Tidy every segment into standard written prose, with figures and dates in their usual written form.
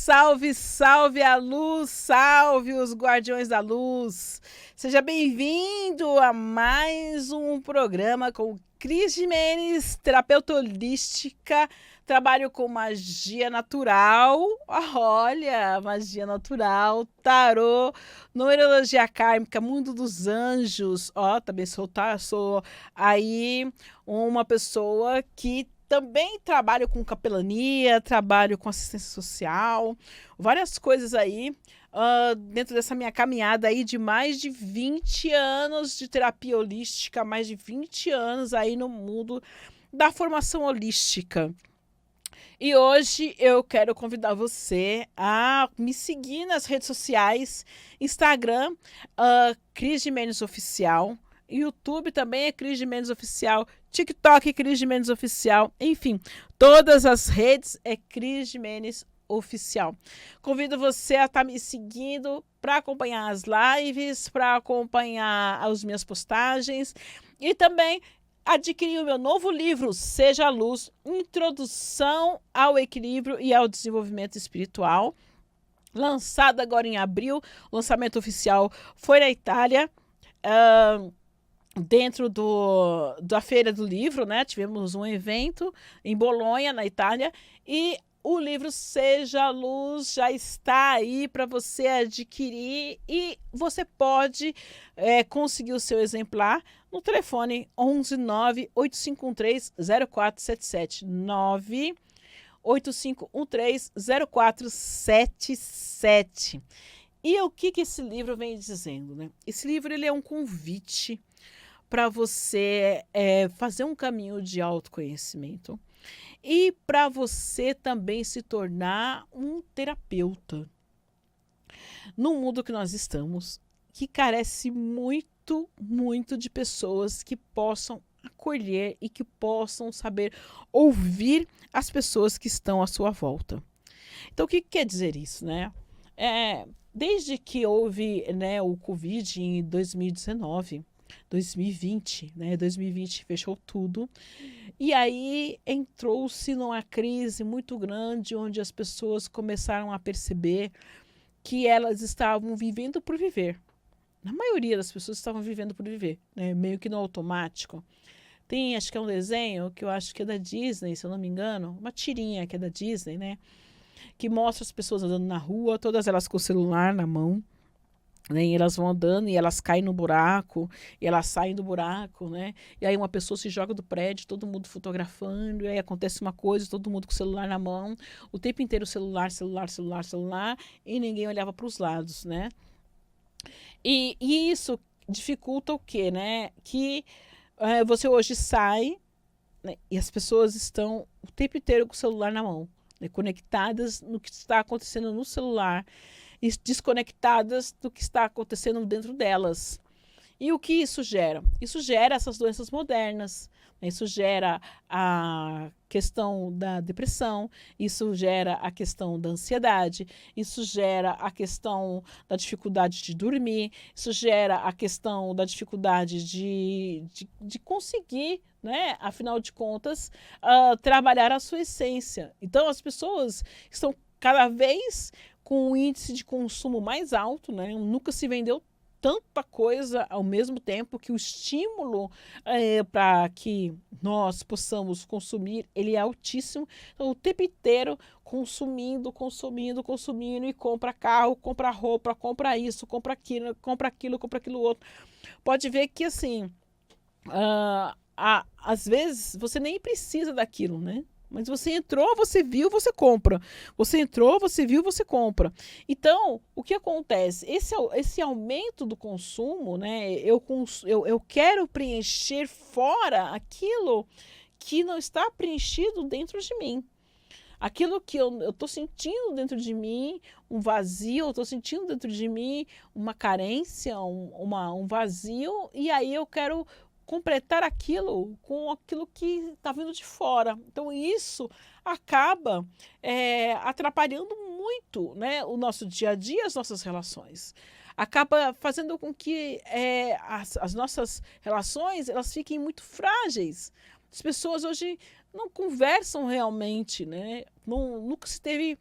salve, salve a luz, salve os guardiões da luz. Seja bem-vindo a mais um programa com Cris Gimenez, terapeuta holística. Trabalho com magia natural, olha, magia natural, tarô, numerologia kármica, mundo dos anjos. Também sou aí uma pessoa que também trabalho com capelania, trabalho com assistência social, várias coisas aí, dentro dessa minha caminhada aí de mais de 20 anos de terapia holística, mais de 20 anos aí no mundo da formação holística. E hoje eu quero convidar você a me seguir nas redes sociais, Instagram, Cris Gimenez Oficial, YouTube também é Cris Gimenez Oficial, TikTok Cris Gimenez Oficial, enfim, todas as redes é Cris Gimenez Oficial. Convido você a estar me seguindo para acompanhar as lives, para acompanhar as minhas postagens e também adquirir o meu novo livro, Seja Luz, Introdução ao Equilíbrio e ao Desenvolvimento Espiritual, lançado agora em abril. O lançamento oficial foi na Itália, dentro da Feira do Livro, né? Tivemos um evento em Bolonha, na Itália, e o livro Seja Luz já está aí para você adquirir e você pode conseguir o seu exemplar no telefone 11 9 8513 0477 9 8513 0477. E o que esse livro vem dizendo, né? Esse livro ele é um convite para você fazer um caminho de autoconhecimento e para você também se tornar um terapeuta. No mundo que nós estamos, que carece muito, muito de pessoas que possam acolher e que possam saber ouvir as pessoas que estão à sua volta. Então, o que quer dizer isso, né? Desde que houve, né, o Covid em 2019, 2020, né? 2020 fechou tudo. E aí entrou-se numa crise muito grande, onde as pessoas começaram a perceber que elas estavam vivendo por viver. A maioria das pessoas estavam vivendo por viver, né? Meio que no automático. Tem, acho que é um desenho que eu acho que é da Disney, se eu não me engano, uma tirinha que é da Disney, né? Que mostra as pessoas andando na rua, todas elas com o celular na mão, né? E elas vão andando e elas caem no buraco, e elas saem do buraco, né? E aí uma pessoa se joga do prédio, todo mundo fotografando, e aí acontece uma coisa, todo mundo com o celular na mão, o tempo inteiro celular, celular, celular, celular, e ninguém olhava para os lados, né? E isso dificulta o quê, né? Que você hoje sai, né, e as pessoas estão o tempo inteiro com o celular na mão, né, conectadas no que está acontecendo no celular e desconectadas do que está acontecendo dentro delas. E o que isso gera? Isso gera essas doenças modernas, né? Isso gera a questão da depressão, isso gera a questão da ansiedade, isso gera a questão da dificuldade de dormir, isso gera a questão da dificuldade de conseguir, né, afinal de contas, trabalhar a sua essência. Então, as pessoas estão cada vez com um índice de consumo mais alto, né? Nunca se vendeu tanta coisa ao mesmo tempo, que o estímulo para que nós possamos consumir, ele é altíssimo. Então, o tempo inteiro consumindo, consumindo, consumindo, e compra carro, compra roupa, compra isso, compra aquilo, compra aquilo, compra aquilo outro. Pode ver que, assim, às vezes você nem precisa daquilo, né? Mas você entrou, você viu, você compra. Você entrou, você viu, você compra. Então, o que acontece? Esse aumento do consumo, né? Eu quero preencher fora aquilo que não está preenchido dentro de mim. Aquilo que eu estou sentindo dentro de mim, um vazio, eu estou sentindo dentro de mim uma carência, um vazio, e aí eu quero completar aquilo com aquilo que está vindo de fora. Então, isso acaba atrapalhando muito, né, o nosso dia a dia, as nossas relações. Acaba fazendo com que as nossas relações elas fiquem muito frágeis. As pessoas hoje não conversam realmente, né? Nunca se teve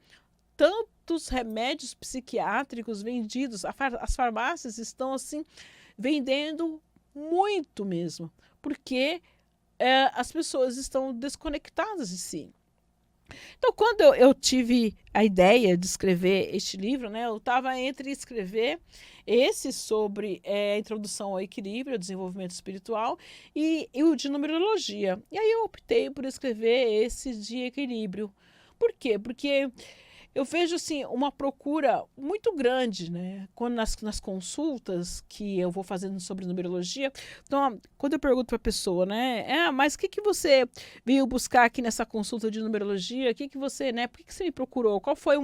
quantos remédios psiquiátricos vendidos. As farmácias estão assim vendendo muito mesmo, porque as pessoas estão desconectadas de si. Então, quando eu tive a ideia de escrever este livro, né, eu estava entre escrever esse sobre a introdução ao equilíbrio, ao desenvolvimento espiritual, e o de numerologia. E aí eu optei por escrever esse de equilíbrio. Por quê? Porque eu vejo assim uma procura muito grande, né? Quando nas consultas que eu vou fazendo sobre numerologia, então quando eu pergunto para a pessoa, né? Mas o que que você veio buscar aqui nessa consulta de numerologia? O que que você, né? Por que você me procurou? Qual foi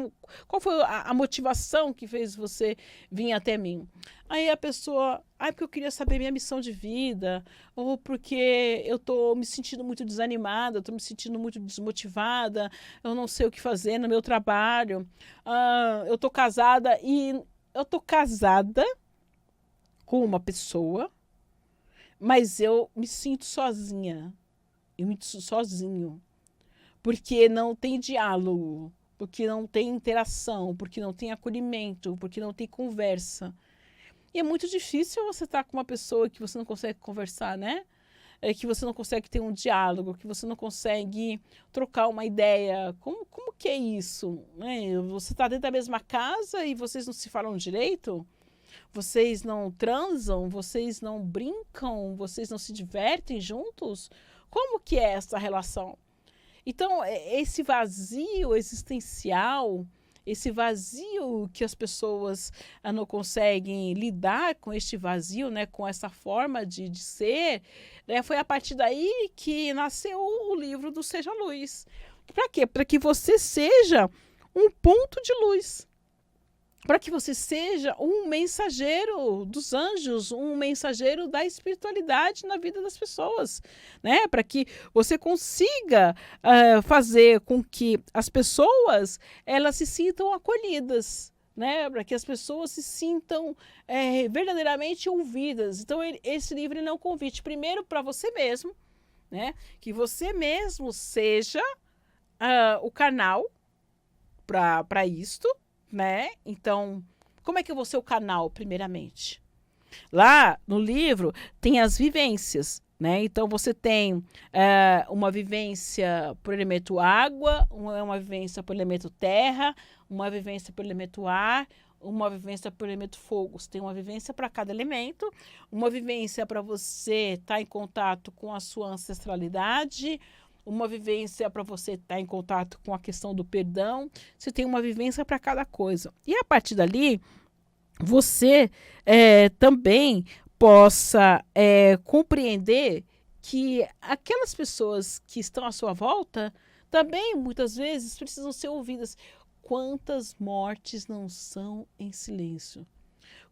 a motivação que fez você vir até mim? Aí a pessoa, porque eu queria saber minha missão de vida, ou porque eu tô me sentindo muito desanimada, eu tô me sentindo muito desmotivada, eu não sei o que fazer no meu trabalho, eu tô casada com uma pessoa, mas eu me sinto sozinha, eu me sinto sozinho, porque não tem diálogo, porque não tem interação, porque não tem acolhimento, porque não tem conversa. E é muito difícil você estar com uma pessoa que você não consegue conversar, né? Que você não consegue ter um diálogo, que você não consegue trocar uma ideia. Como que é isso? Né? Você está dentro da mesma casa e vocês não se falam direito? Vocês não transam? Vocês não brincam? Vocês não se divertem juntos? Como que é essa relação? Então, esse vazio existencial, esse vazio que as pessoas não conseguem lidar com este vazio, né, com essa forma de ser, né, foi a partir daí que nasceu o livro do Seja Luz. Para quê? Para que você seja um ponto de luz. Para que você seja um mensageiro dos anjos, um mensageiro da espiritualidade na vida das pessoas, né? Para que você consiga fazer com que as pessoas elas se sintam acolhidas, né? Para que as pessoas se sintam verdadeiramente ouvidas. Então, esse livro é um convite primeiro para você mesmo, né? Que você mesmo seja o canal para isto, né? Então, como é que eu vou ser o canal, primeiramente? Lá no livro tem as vivências, né? Então você tem uma vivência por elemento água, uma vivência por elemento terra, uma vivência por elemento ar, uma vivência por elemento fogo. Você tem uma vivência para cada elemento, uma vivência para você estar em contato com a sua ancestralidade, uma vivência para você estar em contato com a questão do perdão. Você tem uma vivência para cada coisa. E a partir dali, você também possa compreender que aquelas pessoas que estão à sua volta também, muitas vezes, precisam ser ouvidas. Quantas mortes não são em silêncio?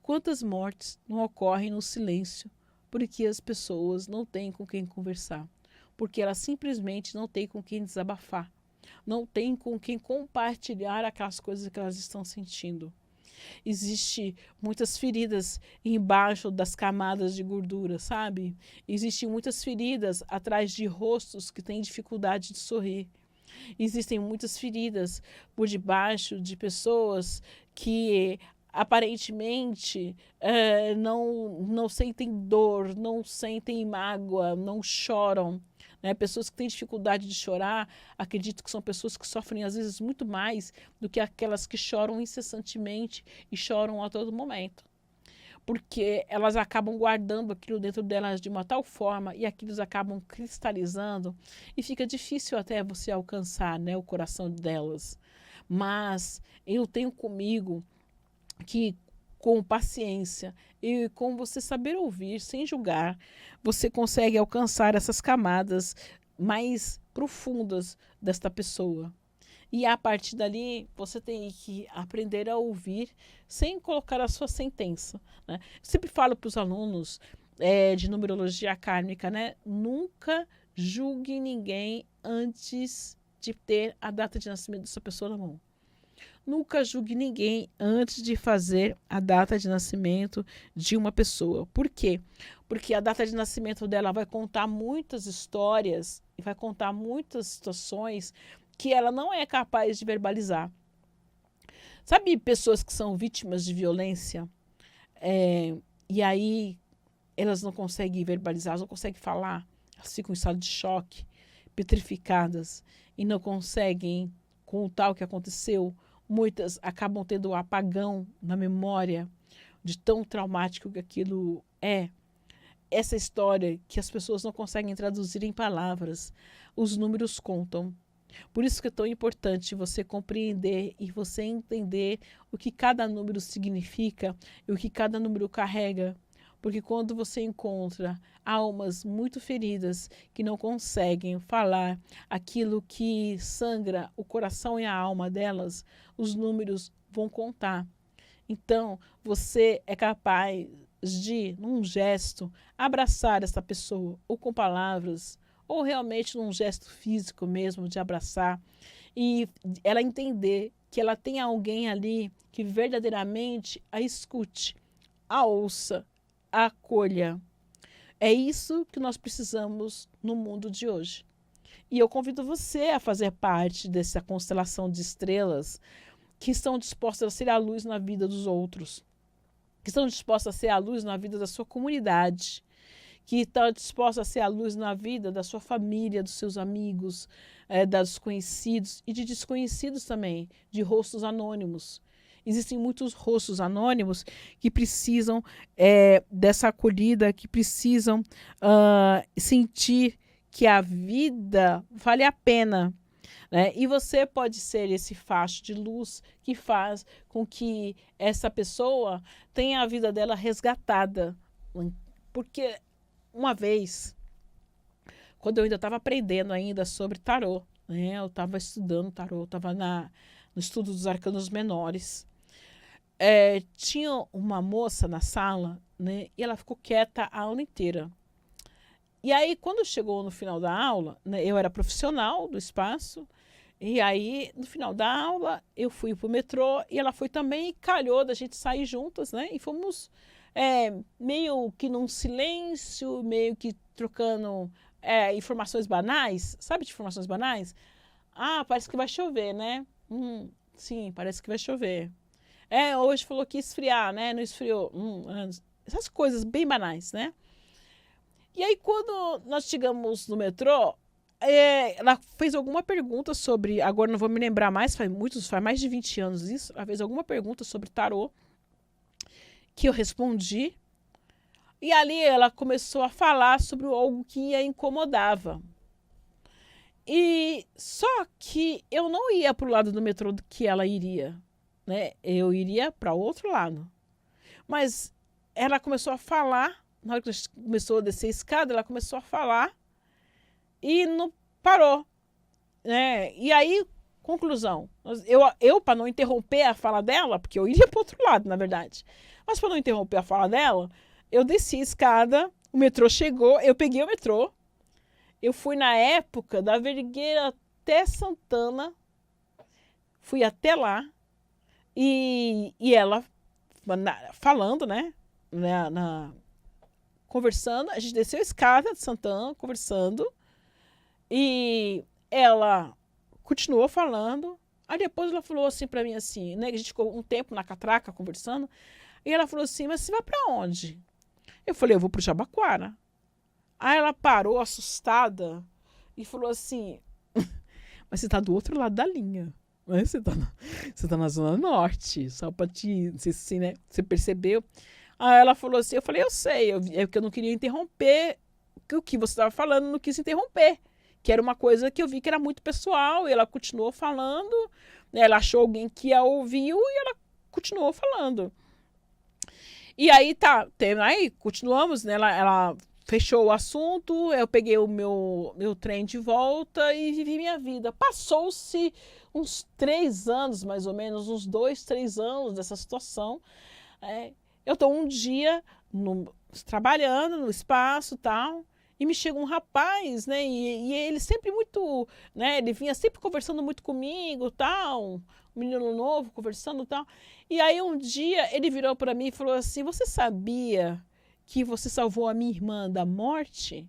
Quantas mortes não ocorrem no silêncio? Porque as pessoas não têm com quem conversar. Porque elas simplesmente não têm com quem desabafar, não têm com quem compartilhar aquelas coisas que elas estão sentindo. Existem muitas feridas embaixo das camadas de gordura, sabe? Existem muitas feridas atrás de rostos que têm dificuldade de sorrir. Existem muitas feridas por debaixo de pessoas que aparentemente não sentem dor, não sentem mágoa, não choram. Né? Pessoas que têm dificuldade de chorar, acredito que são pessoas que sofrem às vezes muito mais do que aquelas que choram incessantemente e choram a todo momento. Porque elas acabam guardando aquilo dentro delas de uma tal forma e aqueles acabam cristalizando e fica difícil até você alcançar, né, o coração delas. Mas eu tenho comigo que com paciência e com você saber ouvir sem julgar, você consegue alcançar essas camadas mais profundas desta pessoa. E a partir dali, você tem que aprender a ouvir sem colocar a sua sentença. Né? Eu sempre falo para os alunos de numerologia kármica, né? Nunca julgue ninguém antes de ter a data de nascimento dessa pessoa na mão. Nunca julgue ninguém antes de fazer a data de nascimento de uma pessoa. Por quê? Porque a data de nascimento dela vai contar muitas histórias e vai contar muitas situações que ela não é capaz de verbalizar. Sabe, pessoas que são vítimas de violência, e aí elas não conseguem verbalizar, elas não conseguem falar, elas ficam em estado de choque, petrificadas, e não conseguem contar o que aconteceu. Muitas acabam tendo um apagão na memória de tão traumático que aquilo é. Essa história que as pessoas não conseguem traduzir em palavras, os números contam. Por isso que é tão importante você compreender e você entender o que cada número significa e o que cada número carrega. Porque quando você encontra almas muito feridas que não conseguem falar aquilo que sangra o coração e a alma delas, os números vão contar. Então, você é capaz de, num gesto, abraçar essa pessoa, ou com palavras, ou realmente num gesto físico mesmo, de abraçar, e ela entender que ela tem alguém ali que verdadeiramente a escute, a ouça, a acolha. É isso que nós precisamos no mundo de hoje. E eu convido você a fazer parte dessa constelação de estrelas que estão dispostas a ser a luz na vida dos outros, que estão dispostas a ser a luz na vida da sua comunidade, que estão dispostas a ser a luz na vida da sua família, dos seus amigos, dos conhecidos e de desconhecidos também, de rostos anônimos. Existem muitos rostos anônimos que precisam dessa acolhida, que precisam sentir que a vida vale a pena. Né? E você pode ser esse facho de luz que faz com que essa pessoa tenha a vida dela resgatada. Porque uma vez, quando eu ainda estava aprendendo ainda sobre tarô, né? Eu estava estudando tarô, estava no estudo dos arcanos menores. Tinha uma moça na sala, né? E ela ficou quieta a aula inteira. E aí, quando chegou no final da aula, né, eu era profissional do espaço, e aí, no final da aula, eu fui pro metrô, e ela foi também, e calhou da gente sair juntas, né? E fomos meio que num silêncio, meio que trocando informações banais, sabe de informações banais? Ah, parece que vai chover, né? Sim, parece que vai chover. Hoje falou que ia esfriar, né? Não esfriou. Essas coisas bem banais, né? E aí, quando nós chegamos no metrô, ela fez alguma pergunta sobre, agora não vou me lembrar mais, faz mais de 20 anos isso, ela fez alguma pergunta sobre tarô, que eu respondi, e ali ela começou a falar sobre algo que a incomodava. E só que eu não ia para o lado do metrô que ela iria, né? Eu iria para outro lado. Mas ela começou a falar, na hora que começou a descer a escada, ela começou a falar e não parou, né? E aí, conclusão, eu para não interromper a fala dela, porque eu iria para outro lado, na verdade, mas para não interromper a fala dela, eu desci a escada, o metrô chegou, eu peguei o metrô, eu fui na época da Vergueira até Santana, fui até lá, e ela falando, né, conversando, a gente desceu a escada de Santana, conversando, e ela continuou falando. Aí depois ela falou assim pra mim assim, né? A gente ficou um tempo na catraca conversando. E ela falou assim, mas você vai pra onde? Eu falei, eu vou pro Jabaquara. Aí ela parou assustada e falou assim, mas você tá do outro lado da linha. Né? Você tá na Zona Norte. Só pra te... Não sei se né? Você percebeu. Aí ela falou assim, eu falei, eu sei. É porque eu não queria interromper o que você estava falando, não quis interromper. Que era uma coisa que eu vi que era muito pessoal, e ela continuou falando, né? Ela achou alguém que a ouviu e ela continuou falando. E aí aí continuamos, né? Ela fechou o assunto, eu peguei o meu trem de volta e vivi minha vida. Passou-se uns 3 anos, mais ou menos, uns 2, 3 anos dessa situação. Eu estou um dia trabalhando no espaço e tal, e me chega um rapaz, né, e ele sempre muito, né, ele vinha sempre conversando muito comigo, tal, um menino novo conversando, tal. E aí um dia ele virou para mim e falou assim, você sabia que você salvou a minha irmã da morte?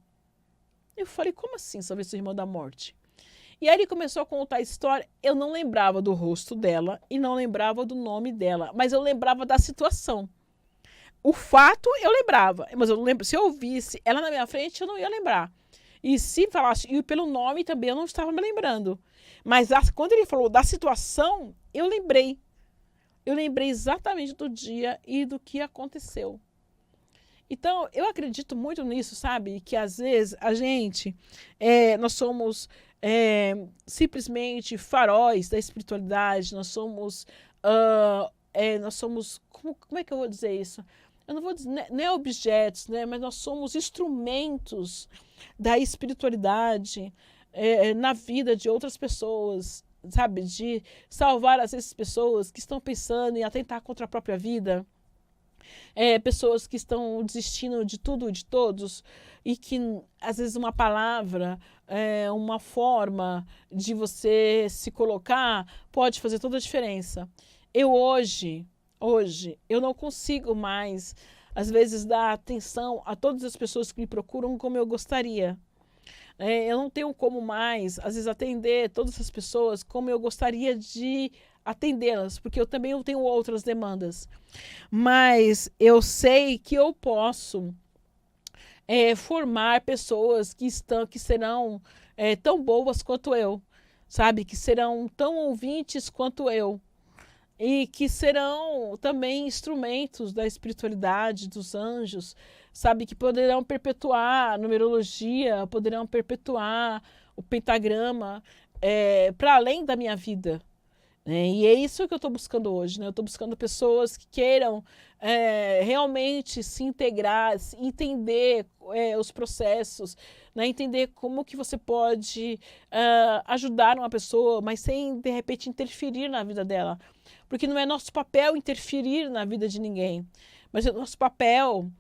Eu falei, como assim salvei sua irmã da morte? E aí ele começou a contar a história. Eu não lembrava do rosto dela e não lembrava do nome dela, mas eu lembrava da situação. O fato eu lembrava, mas eu não lembro. Se eu ouvisse ela na minha frente, eu não ia lembrar. E se falasse, e pelo nome também eu não estava me lembrando. Mas quando ele falou da situação, eu lembrei. Eu lembrei exatamente do dia e do que aconteceu. Então, eu acredito muito nisso, sabe? Que às vezes a gente, nós somos simplesmente faróis da espiritualidade, nós somos, como é que eu vou dizer isso? Eu não vou dizer, não é objetos, né? Mas nós somos instrumentos da espiritualidade na vida de outras pessoas, sabe? De salvar essas pessoas que estão pensando em atentar contra a própria vida. Pessoas que estão desistindo de tudo e de todos, e que às vezes uma palavra, uma forma de você se colocar pode fazer toda a diferença. Eu hoje, eu não consigo mais, às vezes, dar atenção a todas as pessoas que me procuram como eu gostaria. Eu não tenho como mais, às vezes, atender todas as pessoas como eu gostaria de atendê-las, porque eu também tenho outras demandas. Mas eu sei que eu posso formar pessoas que serão tão boas quanto eu, sabe? Que serão tão ouvintes quanto eu. E que serão também instrumentos da espiritualidade, dos anjos, sabe? Que poderão perpetuar a numerologia, poderão perpetuar o pentagrama para além da minha vida. E é isso que eu estou buscando hoje, né? Eu estou buscando pessoas que queiram realmente se integrar, entender os processos, né? Entender como que você pode ajudar uma pessoa, mas sem, de repente, interferir na vida dela. Porque não é nosso papel interferir na vida de ninguém, mas é nosso papel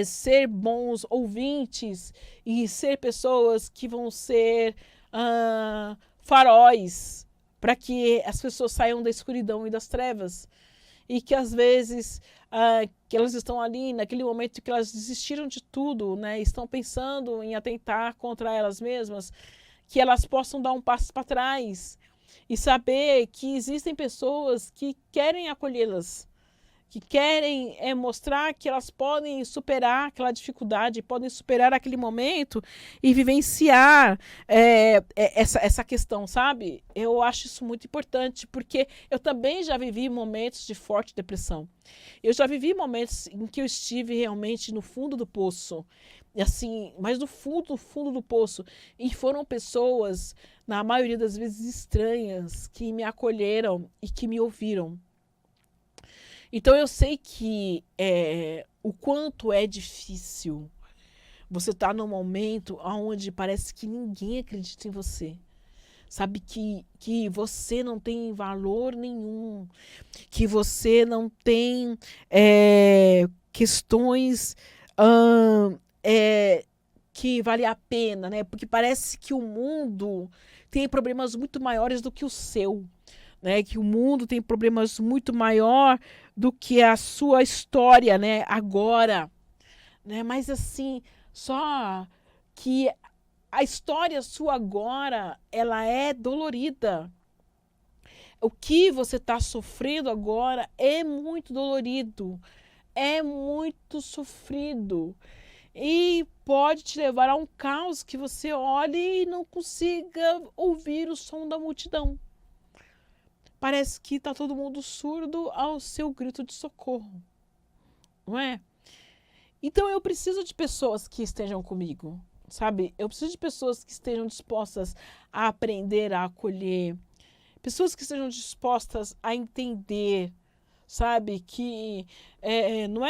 ser bons ouvintes e ser pessoas que vão ser faróis, para que as pessoas saiam da escuridão e das trevas. E que às vezes que elas estão ali naquele momento que elas desistiram de tudo, né? Estão pensando em atentar contra elas mesmas, que elas possam dar um passo para trás e saber que existem pessoas que querem acolhê-las, que querem mostrar que elas podem superar aquela dificuldade, podem superar aquele momento e vivenciar essa questão, sabe? Eu acho isso muito importante, porque eu também já vivi momentos de forte depressão. Eu já vivi momentos em que eu estive realmente no fundo do poço, assim, mas no fundo do poço. E foram pessoas, na maioria das vezes estranhas, que me acolheram e que me ouviram. Então eu sei que o quanto é difícil você estar num momento onde parece que ninguém acredita em você. Sabe que você não tem valor nenhum, que você não tem questões que vale a pena, né? Porque parece que o mundo tem problemas muito maiores do que o seu. Né, que o mundo tem problemas muito maior do que a sua história, né, agora, né, mas assim, só que a história sua agora, ela é dolorida. O que você está sofrendo agora é muito dolorido, é muito sofrido e pode te levar a um caos que você olhe e não consiga ouvir o som da multidão. Parece que está todo mundo surdo ao seu grito de socorro, não é? Então eu preciso de pessoas que estejam comigo, sabe? Eu preciso de pessoas que estejam dispostas a aprender a acolher, pessoas que estejam dispostas a entender, sabe? Que não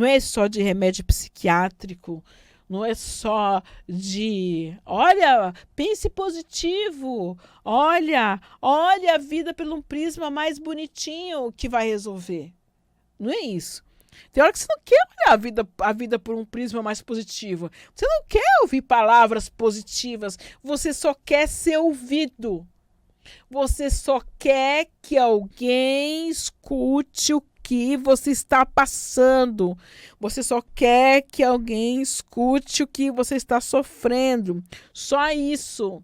é só de remédio psiquiátrico, não é só de, olha, pense positivo, olha a vida por um prisma mais bonitinho que vai resolver. Não é isso. Tem hora que você não quer olhar a vida por um prisma mais positivo. Você não quer ouvir palavras positivas, você só quer ser ouvido. Você só quer que alguém escute o que você está passando. Você só quer que alguém escute o que você está sofrendo. Só isso.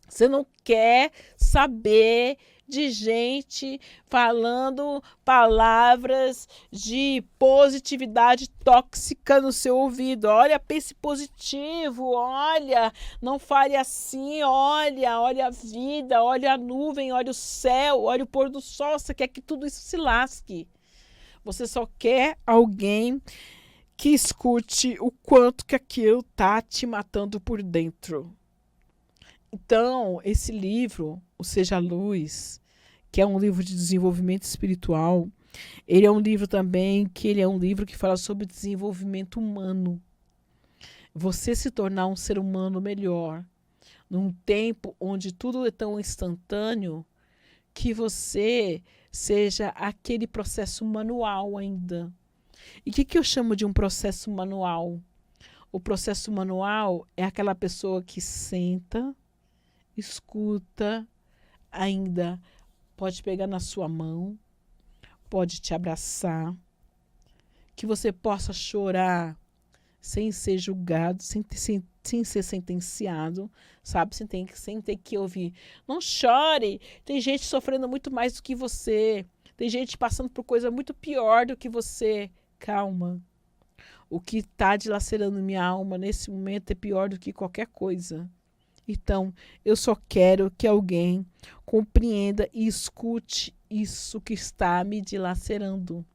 Você não quer saber de gente falando palavras de positividade tóxica no seu ouvido. Olha, pense positivo, olha, não fale assim, olha a vida, olha a nuvem, olha o céu, olha o pôr do sol. Você quer que tudo isso se lasque. Você só quer alguém que escute o quanto que aquilo tá te matando por dentro. Então, esse livro, o Seja Luz, que é um livro de desenvolvimento espiritual, ele é um livro também que fala sobre desenvolvimento humano. Você se tornar um ser humano melhor, num tempo onde tudo é tão instantâneo, que você seja aquele processo manual ainda. E o que eu chamo de um processo manual? O processo manual é aquela pessoa que senta, escuta, ainda pode pegar na sua mão, pode te abraçar, que você possa chorar sem ser julgado, sem ser sentenciado, sabe? Sem ter que ouvir. Não chore, tem gente sofrendo muito mais do que você, tem gente passando por coisa muito pior do que você. Calma. O que está dilacerando minha alma nesse momento é pior do que qualquer coisa. Então, eu só quero que alguém compreenda e escute isso que está me dilacerando.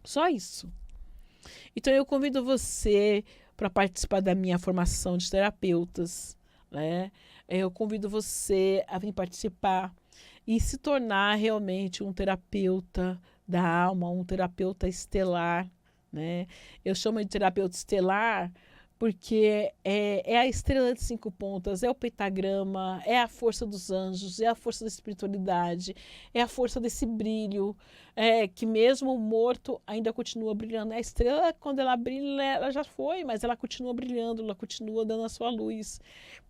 Só isso. Então, eu convido você para participar da minha formação de terapeutas, né? Eu convido você a vir participar e se tornar realmente um terapeuta da alma, um terapeuta estelar, né? Eu chamo de terapeuta estelar porque é a estrela de 5 pontas, é o pentagrama, é a força dos anjos, é a força da espiritualidade, é a força desse brilho, que mesmo morto ainda continua brilhando. A estrela, quando ela brilha, ela já foi, mas ela continua brilhando, ela continua dando a sua luz.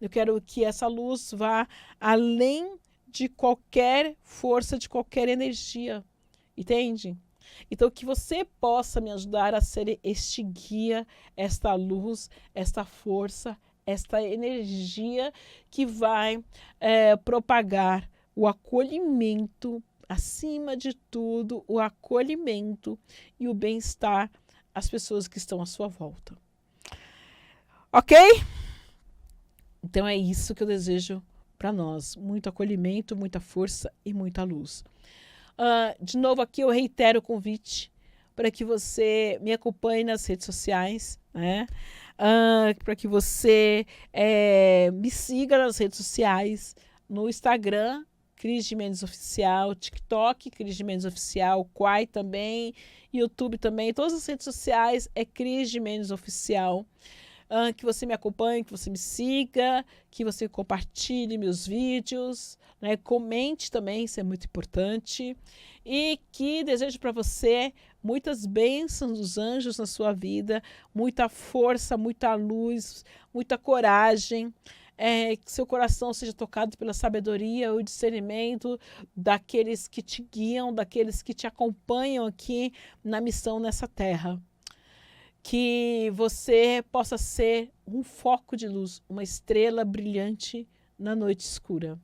Eu quero que essa luz vá além de qualquer força, de qualquer energia, entende? Então, que você possa me ajudar a ser este guia, esta luz, esta força, esta energia que vai propagar o acolhimento, acima de tudo, o acolhimento e o bem-estar às pessoas que estão à sua volta. Ok? Então, é isso que eu desejo para nós. Muito acolhimento, muita força e muita luz. De novo aqui eu reitero o convite para que você me acompanhe nas redes sociais, né? Para que você me siga nas redes sociais, no Instagram, Cris de Mendes Oficial, TikTok, Cris de Mendes Oficial, Quai também, YouTube também, todas as redes sociais é Cris de Mendes Oficial. Que você me acompanhe, que você me siga, que você compartilhe meus vídeos, né? Comente também, isso é muito importante. E que desejo para você muitas bênçãos dos anjos na sua vida, muita força, muita luz, muita coragem. Que seu coração seja tocado pela sabedoria, o discernimento daqueles que te guiam, daqueles que te acompanham aqui na missão nessa terra. Que você possa ser um foco de luz, uma estrela brilhante na noite escura.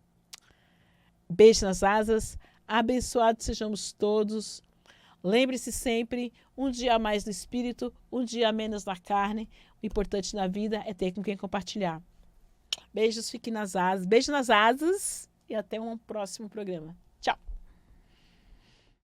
Beijo nas asas, abençoados sejamos todos. Lembre-se sempre, um dia a mais no espírito, um dia a menos na carne. O importante na vida é ter com quem compartilhar. Beijos, fiquem nas asas. Beijo nas asas e até um próximo programa. Tchau!